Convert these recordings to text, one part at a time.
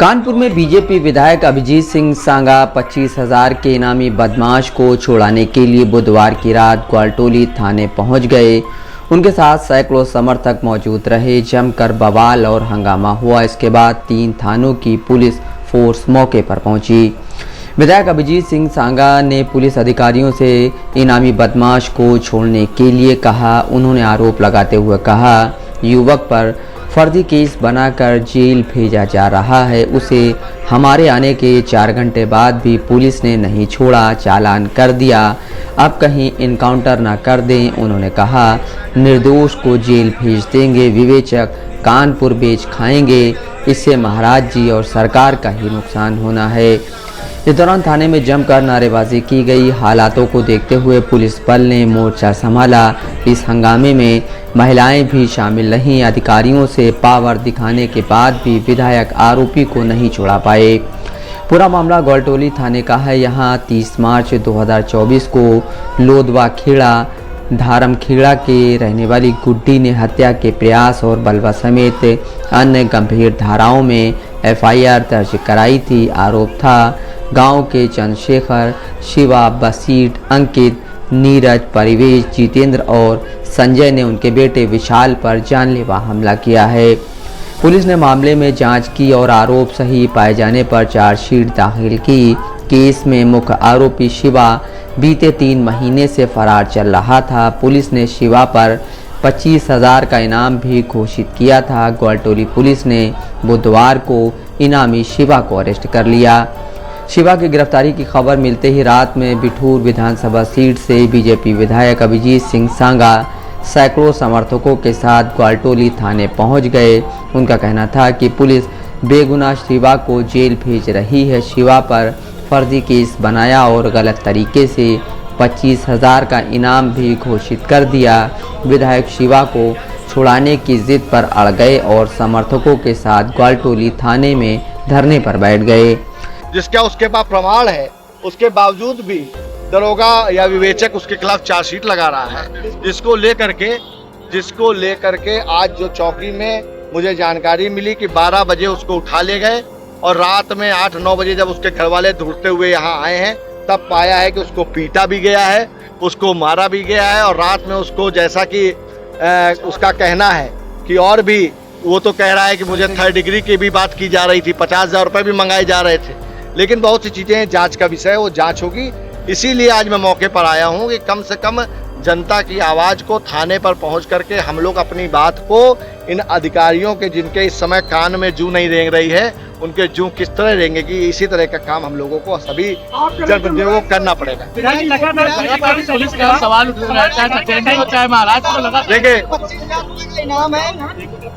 कानपुर में बीजेपी विधायक अभिजीत सिंह सांगा 25,000 के इनामी बदमाश को छुड़ाने के लिए बुधवार की रात ग्वालटोली थाने पहुंच गए। उनके साथ सैकड़ों समर्थक मौजूद रहे। जमकर बवाल और हंगामा हुआ। इसके बाद 3 थानों की पुलिस फोर्स मौके पर पहुंची। विधायक अभिजीत सिंह सांगा ने पुलिस अधिकारियों से इनामी बदमाश को छोड़ने के लिए कहा। उन्होंने आरोप लगाते हुए कहा, युवक पर फर्जी केस बनाकर जेल भेजा जा रहा है। उसे हमारे आने के 4 घंटे बाद भी पुलिस ने नहीं छोड़ा, चालान कर दिया। अब कहीं इनकाउंटर ना कर दें। उन्होंने कहा, निर्दोष को जेल भेज देंगे। विवेचक कानपुर बेच खाएंगे। इससे महाराज जी और सरकार का ही नुकसान होना है। इस दौरान थाने में जमकर नारेबाजी की गई। हालातों को देखते हुए पुलिस बल ने मोर्चा संभाला। इस हंगामे में महिलाएं भी शामिल रहीं। अधिकारियों से पावर दिखाने के बाद भी विधायक आरोपी को नहीं छुड़ा पाए। पूरा मामला ग्वालटोली थाने का है। यहां 30 मार्च 2024 को लोदवा खेड़ा धारमखेड़ा के रहने वाली गुड्डी ने हत्या के प्रयास और बलवा समेत अन्य गंभीर धाराओं में FIR दर्ज कराई थी। आरोप था, गांव के चंद्रशेखर, शिवा, बसीट, अंकित, नीरज, परिवेश, जितेंद्र और संजय ने उनके बेटे विशाल पर जानलेवा हमला किया है। पुलिस ने मामले में जांच की और आरोप सही पाए जाने पर चार्जशीट दाखिल की। केस में मुख्य आरोपी शिवा बीते 3 महीने से फरार चल रहा था। पुलिस ने शिवा पर 25,000 का इनाम भी घोषित किया था। ग्वालटोली पुलिस ने बुधवार को इनामी शिवा को अरेस्ट कर लिया। शिवा की गिरफ्तारी की खबर मिलते ही रात में बिठूर विधानसभा सीट से बीजेपी विधायक अभिजीत सिंह सांगा सैकड़ों समर्थकों के साथ ग्वालटोली थाने पहुंच गए। उनका कहना था कि पुलिस बेगुनाह शिवा को जेल भेज रही है। शिवा पर फर्जी केस बनाया और गलत तरीके से 25,000 का इनाम भी घोषित कर दिया। विधायक शिवा को छुड़ाने की जिद पर अड़ गए और समर्थकों के साथ ग्वालटोली थाने में धरने पर बैठ गए। जिसका उसके पास प्रमाण है, उसके बावजूद भी दरोगा या विवेचक उसके खिलाफ चार्जशीट लगा रहा है, जिसको लेकर के आज जो चौकी में मुझे जानकारी मिली कि 12 बजे उसको उठा ले गए और रात में 8-9 बजे जब उसके घर वाले ढूंढते हुए यहाँ आए हैं तब पाया है कि उसको पीटा भी गया है, उसको मारा भी गया है। और रात में उसको, जैसा कि उसका कहना है कि और भी वो तो कह रहा है कि मुझे 3rd डिग्री की भी बात की जा रही थी, 50,000 रुपये भी मंगाए जा रहे थे। लेकिन बहुत सी चीज़ें जांच का विषय है, वो जांच होगी। इसीलिए आज मैं मौके पर आया हूँ कि कम से कम जनता की आवाज़ को थाने पर पहुँच करके हम लोग अपनी बात को इन अधिकारियों के, जिनके इस समय कान में जूं नहीं रेंग रही है, उनके जूं किस तरह रेंगेगी, इसी तरह का काम हम लोगों को सभी जनप्रतिनिधियों को करना पड़ेगा। देखिए,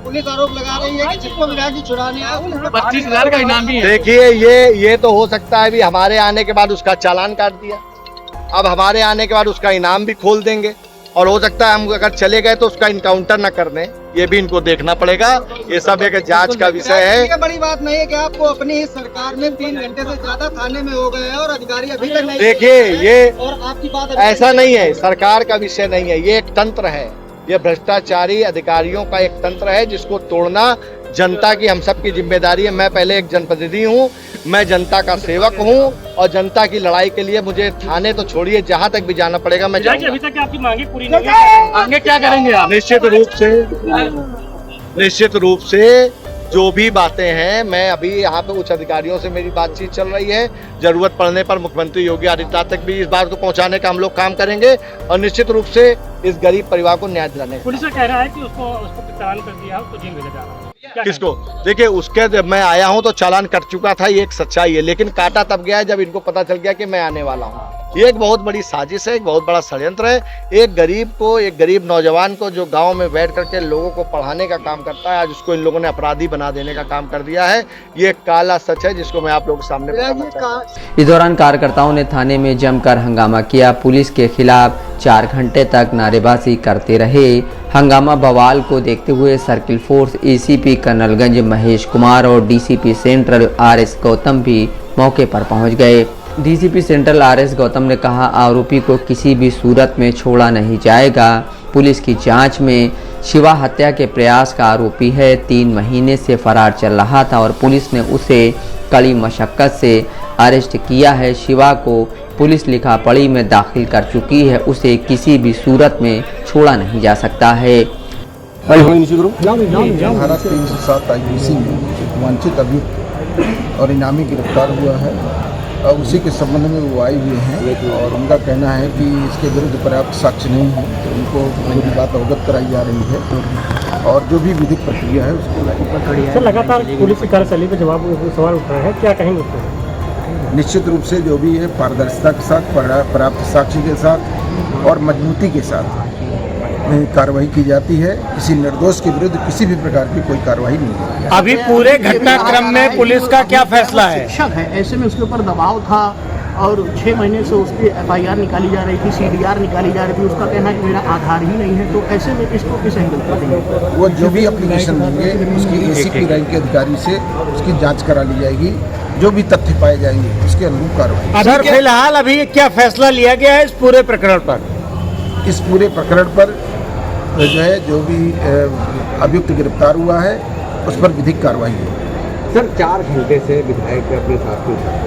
पुलिस आरोप लगा रही है कि जिसको विधायक छुड़ाने आए 25,000 का इनाम भी है। देखिए, ये तो हो सकता है भी हमारे आने के बाद उसका चालान काट दिया, अब हमारे आने के बाद उसका इनाम भी खोल देंगे, और हो सकता है हम अगर चले गए तो उसका इनकाउंटर न कर दें। ये भी इनको देखना पड़ेगा। ये सब एक जांच का विषय है। बड़ी बात नहीं है कि आपको अपनी ही सरकार में 3 घंटे से ज्यादा थाने में हो गए हैं और अधिकारी अभी तक नहीं। देखिए, ये और आपकी बात ऐसा नहीं है, सरकार का विषय नहीं है, ये एक तंत्र है। ये भ्रष्टाचारी अधिकारियों का एक तंत्र है जिसको तोड़ना जनता की हम सब की जिम्मेदारी है। मैं पहले एक जनप्रतिनिधि हूँ, मैं जनता का सेवक हूँ और जनता की लड़ाई के लिए मुझे थाने तो छोड़िए, जहाँ तक भी जाना पड़ेगा मैं जाऊंगा। अभी तक आपकी मांगे पूरी नहीं हुई, आगे क्या करेंगे आप? निश्चित रूप से जो भी बातें हैं, मैं अभी यहाँ पे उच्च अधिकारियों से मेरी बातचीत चल रही है। जरूरत पड़ने पर मुख्यमंत्री योगी आदित्यनाथ तक भी इस बात को पहुँचाने का हम लोग काम करेंगे और निश्चित रूप से इस गरीब परिवार को न्याय दिलाने। पुलिस कह रहा है कि उसको चालान कर दिया, उसको जेल भेजा जा रहा है। किसको? देखिए, उसके जब मैं आया हूं तो चालान कट चुका था, ये एक सच्चाई है। लेकिन काटा तब गया है जब इनको पता चल गया कि मैं आने वाला हूं। ये एक बहुत बड़ी साजिश है, एक बहुत बड़ा षड्यंत्र है। एक गरीब नौजवान को जो गांव में बैठ करके लोगों को पढ़ाने का काम करता है, आज उसको इन लोगों ने अपराधी बना देने का काम कर दिया है। ये काला सच है जिसको मैं आप लोगों के सामने बताना चाहता हूं। इस दौरान कार्यकर्ताओं ने थाने में जमकर हंगामा किया। पुलिस के खिलाफ 4 घंटे तक नारेबाजी करते रहे। हंगामा बवाल को देखते हुए circle force ACP Karnalganj Mahesh Kumar और DCP सेंट्रल RS गौतम भी मौके पर पहुंच गए। DCP सेंट्रल RS गौतम ने कहा, आरोपी को किसी भी सूरत में छोड़ा नहीं जाएगा। पुलिस की जांच में शिवा हत्या के प्रयास का आरोपी है। 3 महीने से फरार चल रहा था और पुलिस ने उसे कड़ी मशक्कत से अरेस्ट किया है। शिवा को पुलिस लिखापढ़ी में दाखिल कर चुकी है। उसे किसी भी सूरत में छोड़ा नहीं जा सकता है। धारा 307 IPC में एक वांछित अभियुक्त और इनामी गिरफ्तार हुआ है और उसी के संबंध में वो आए हुए हैं और उनका कहना है कि इसके विरुद्ध पर्याप्त साक्ष्य नहीं है, तो उनको पूरी बात अवगत कराई जा रही है और जो भी विधिक प्रक्रिया है उसको सर लगातार पुलिस की कार्यशैली पर सवाल उठ रहे हैं, क्या कहेंगे उस पर? निश्चित रूप से जो भी है पारदर्शिता के साथ, पर्याप्त साक्ष्य के साथ और मजबूती के साथ कार्रवाई की जाती है। किसी निर्दोष के विरुद्ध किसी भी प्रकार की कोई कार्रवाई नहीं है। अभी पूरे घटनाक्रम में पुलिस का क्या फैसला है? शिक्षक है, ऐसे में उसके ऊपर दबाव था और 6 महीने से उसकी FIR निकाली जा रही थी, CDR निकाली जा रही थी। उसका कहना है कि मेरा आधार ही नहीं है, तो ऐसे में इसको किस एंगल पर देंगे? वो जो भी एप्लीकेशन देंगे उसकी ACP रैंक के अधिकारी से उसकी जांच करा ली जाएगी। जो भी तथ्य पाए जाएंगे उसके अनुरूप कार्रवाई। सर फिलहाल अभी क्या फैसला लिया गया है इस पूरे प्रकरण पर? इस पूरे प्रकरण पर जो है जो भी अभियुक्त गिरफ्तार हुआ है उस पर विधिक कार्रवाई होगी। सर 4 घंटे से विधायक अपने साथ में साथ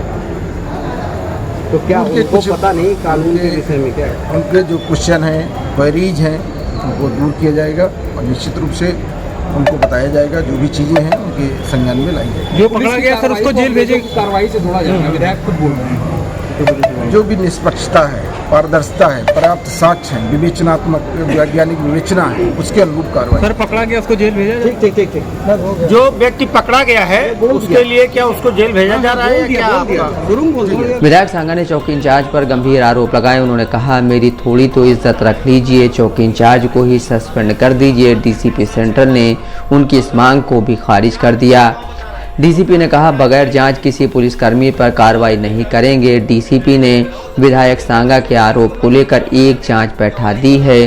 तो क्या उनको पता नहीं कानून के विषय में क्या है? उनके जो क्वेश्चन हैं, क्वेरीज हैं, उनको दूर किया जाएगा और निश्चित रूप से उनको बताया जाएगा। जो भी चीज़ें हैं उनके संज्ञान में लाई जाएगी। जो पकड़ा गया सर उसको जेल भेजे कार्रवाई से जोड़ा जाएगा, विधायक खुद बोल रहे हैं। जो भी निष्पक्षता है, पारदर्शिता है, पर्याप्त साक्ष्य है, विवेचनात्मक वैज्ञानिक विवेचना है, उसके अनुरूप कार्रवाई। सर पकड़ा गया उसको जेल भेजा? ठीक। जो व्यक्ति पकड़ा गया है उसके लिए क्या उसको जेल भेजा जा रहा है या क्या? विधायक सांगा ने चौकी इंचार्ज पर गंभीर आरोप लगाए। उन्होंने कहा, मेरी थोड़ी तो इज्जत रख लीजिए, चौकी इंचार्ज को ही सस्पेंड कर दीजिए। DCP सेंट्रल ने उनकी इस मांग को भी खारिज कर दिया। DCP ने कहा, बगैर जांच किसी पुलिसकर्मी पर कार्रवाई नहीं करेंगे। DCP ने विधायक सांगा के आरोप को लेकर एक जांच बैठा दी है।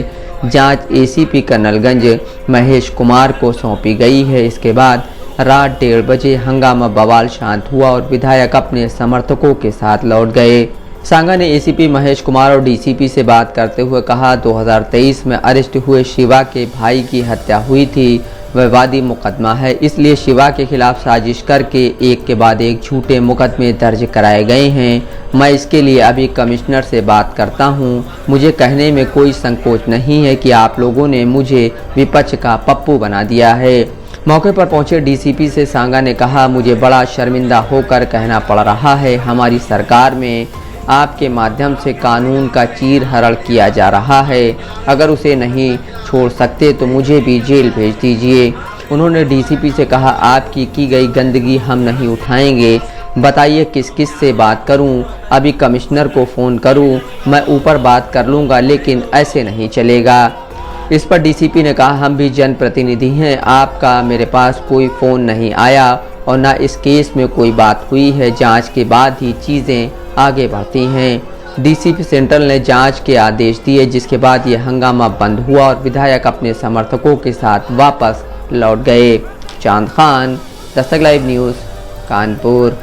जांच ACP कर्नलगंज महेश कुमार को सौंपी गई है। इसके बाद रात 1:30 बजे हंगामा बवाल शांत हुआ और विधायक अपने समर्थकों के साथ लौट गए। सांगा ने ACP महेश कुमार और DCP से बात करते हुए कहा, 2023 में अरेस्ट हुए शिवा के भाई की हत्या हुई थी। विवादी मुकदमा है, इसलिए शिवा के खिलाफ साजिश करके एक के बाद एक झूठे मुकदमे दर्ज कराए गए हैं। मैं इसके लिए अभी कमिश्नर से बात करता हूं। मुझे कहने में कोई संकोच नहीं है कि आप लोगों ने मुझे विपक्ष का पप्पू बना दिया है। मौके पर पहुंचे DCP से सांगा ने कहा, मुझे बड़ा शर्मिंदा होकर कहना पड़ रहा है, हमारी सरकार में आपके माध्यम से कानून का चीर हरण किया जा रहा है। अगर उसे नहीं छोड़ सकते तो मुझे भी जेल भेज दीजिए। उन्होंने DCP से कहा, आपकी की गई गंदगी हम नहीं उठाएंगे, बताइए किस किस से बात करूं? अभी कमिश्नर को फ़ोन करूं? मैं ऊपर बात कर लूँगा, लेकिन ऐसे नहीं चलेगा। इस पर DCP ने कहा, हम भी जनप्रतिनिधि हैं, आपका मेरे पास कोई फ़ोन नहीं आया और ना इस केस में कोई बात हुई है। जांच के बाद ही चीज़ें आगे बढ़ती हैं। DCP सेंट्रल ने जांच के आदेश दिए, जिसके बाद ये हंगामा बंद हुआ और विधायक अपने समर्थकों के साथ वापस लौट गए। चांद खान, दस्तक लाइव न्यूज़, कानपुर।